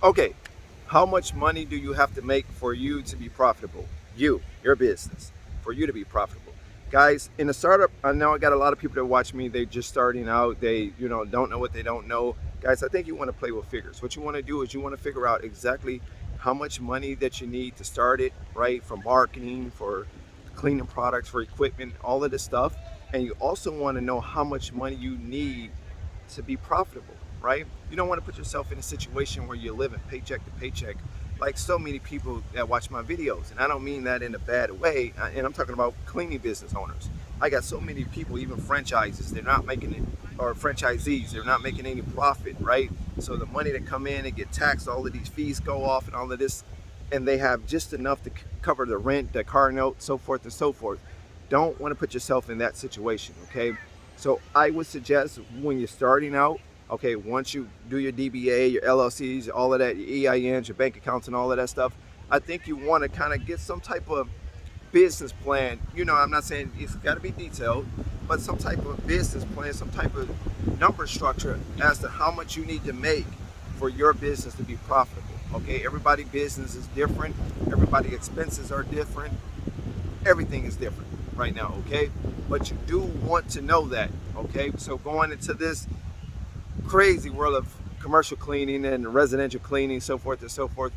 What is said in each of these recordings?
Okay, how much money do you have to make for you to be profitable? Your business, for you to be profitable. Guys, in a startup, I know I got a lot of people that watch me, they just starting out, they, don't know what they don't know. Guys, I think you want to play with figures. What you want to do is you want to figure out exactly how much money that you need to start it, right? For marketing, for cleaning products, for equipment, all of this stuff. And you also want to know how much money you need to be profitable, right? You don't want to put yourself in a situation where you're living paycheck to paycheck, like so many people that watch my videos. And I don't mean that in a bad way. And I'm talking about cleaning business owners. I got so many people, even franchises, they're not making it, or franchisees, they're not making any profit, right? So the money that come in and get taxed, all of these fees go off and all of this, and they have just enough to cover the rent, the car note, so forth and so forth. Don't want to put yourself in that situation, okay? So I would suggest when you're starting out, okay, once you do your DBA, your LLCs, all of that, your EINs, your bank accounts, and all of that stuff, I think you want to kind of get some type of business plan. I'm not saying it's got to be detailed, but some type of business plan, some type of number structure as to how much you need to make for your business to be profitable. Okay, everybody's business is different. Everybody's expenses are different. Everything is different right now, okay? But you do want to know that, okay? So going into this crazy world of commercial cleaning and residential cleaning, so forth and so forth,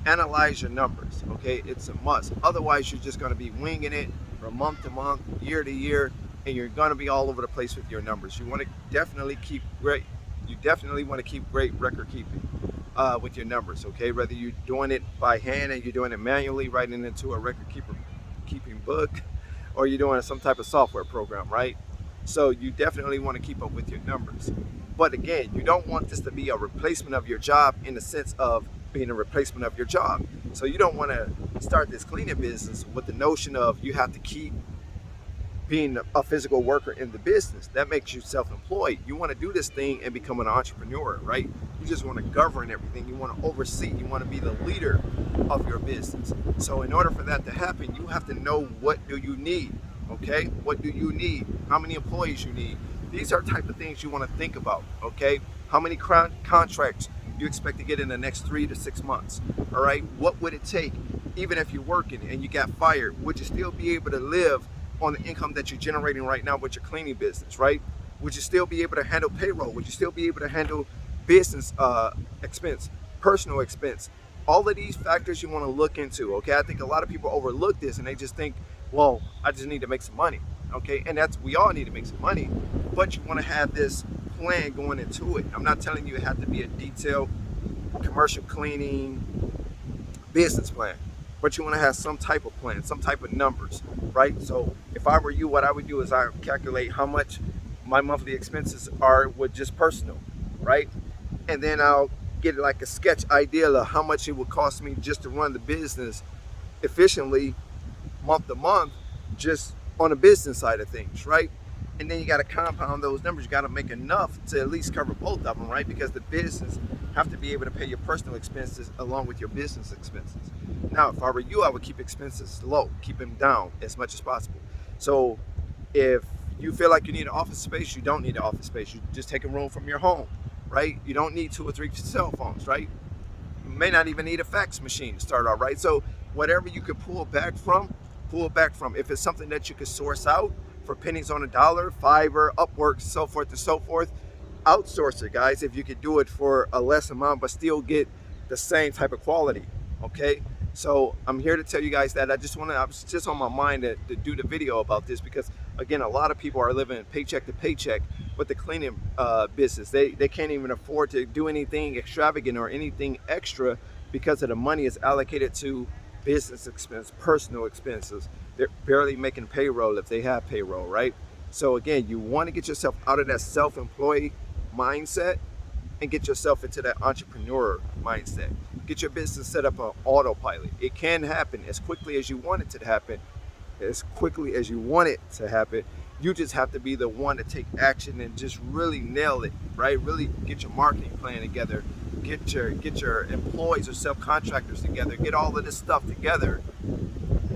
analyze your numbers, okay? It's a must. Otherwise, you're just going to be winging it from month to month, year to year, and you're going to be all over the place with your numbers. You want to definitely keep great. You definitely want to keep great record keeping with your numbers, okay? Whether you're doing it by hand and you're doing it manually, writing into a record keeping book, or you're doing some type of software program, right? So you definitely want to keep up with your numbers. But again, you don't want this to be a replacement of your job in the sense of being a replacement of your job. So you don't want to start this cleaning business with the notion of you have to keep being a physical worker in the business. That makes you self-employed. You want to do this thing and become an entrepreneur, right? You just want to govern everything. You want to oversee. You want to be the leader of your business. So in order for that to happen, you have to know, what do you need, okay? What do you need? How many employees you need? These are type of things you want to think about, okay? How many contracts you expect to get in the next 3 to 6 months, all right? What would it take, even if you're working and you got fired, would you still be able to live on the income that you're generating right now with your cleaning business, right? Would you still be able to handle payroll? Would you still be able to handle business expense, personal expense? All of these factors you want to look into, okay? I think a lot of people overlook this and they just think, well, I just need to make some money, okay? And we all need to make some money, but you want to have this plan going into it. I'm not telling you it has to be a detailed commercial cleaning business plan, but you want to have some type of plan, some type of numbers, right? So if I were you, what I would do is I would calculate how much my monthly expenses are with just personal, right? And then I'll get like a sketch idea of how much it would cost me just to run the business efficiently month to month, just on the business side of things, right? And then you got to compound those numbers. You got to make enough to at least cover both of them, right? Because the business have to be able to pay your personal expenses along with your business expenses. Now, if I were you, I would keep expenses low, keep them down as much as possible. So if you feel like you need an office space, you don't need an office space. You just take a room from your home, right? You don't need 2 or 3 cell phones, right? You may not even need a fax machine to start out, right? So whatever you could pull back from, pull back from. If it's something that you could source out for pennies on a dollar, Fiverr, Upwork, so forth and so forth, outsource it, guys. If you could do it for a less amount but still get the same type of quality, okay? So I'm here to tell you guys that I was just on my mind to do the video about this, because again, a lot of people are living paycheck to paycheck with the cleaning business. They can't even afford to do anything extravagant or anything extra because of the money is allocated to business expense, personal expenses. They're barely making payroll if they have payroll, right? So again, you want to get yourself out of that self-employed mindset and get yourself into that entrepreneur mindset. Get your business set up on autopilot. It can happen as quickly as you want it to happen, as quickly as you want it to happen. You just have to be the one to take action and just really nail it, right? Really get your marketing plan together, get your employees or subcontractors together, get all of this stuff together.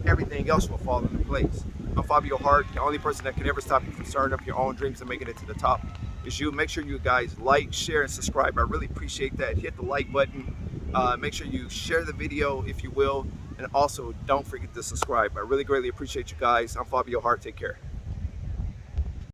Everything else will fall into place. I'm Fabio Hart. The only person that can ever stop you from starting up your own dreams and making it to the top is you. Make sure you guys like, share, and subscribe. I really appreciate that. Hit the like button. Make sure you share the video if you will, and also don't forget to subscribe. I really greatly appreciate you guys. I'm Fabio Hart. Take care.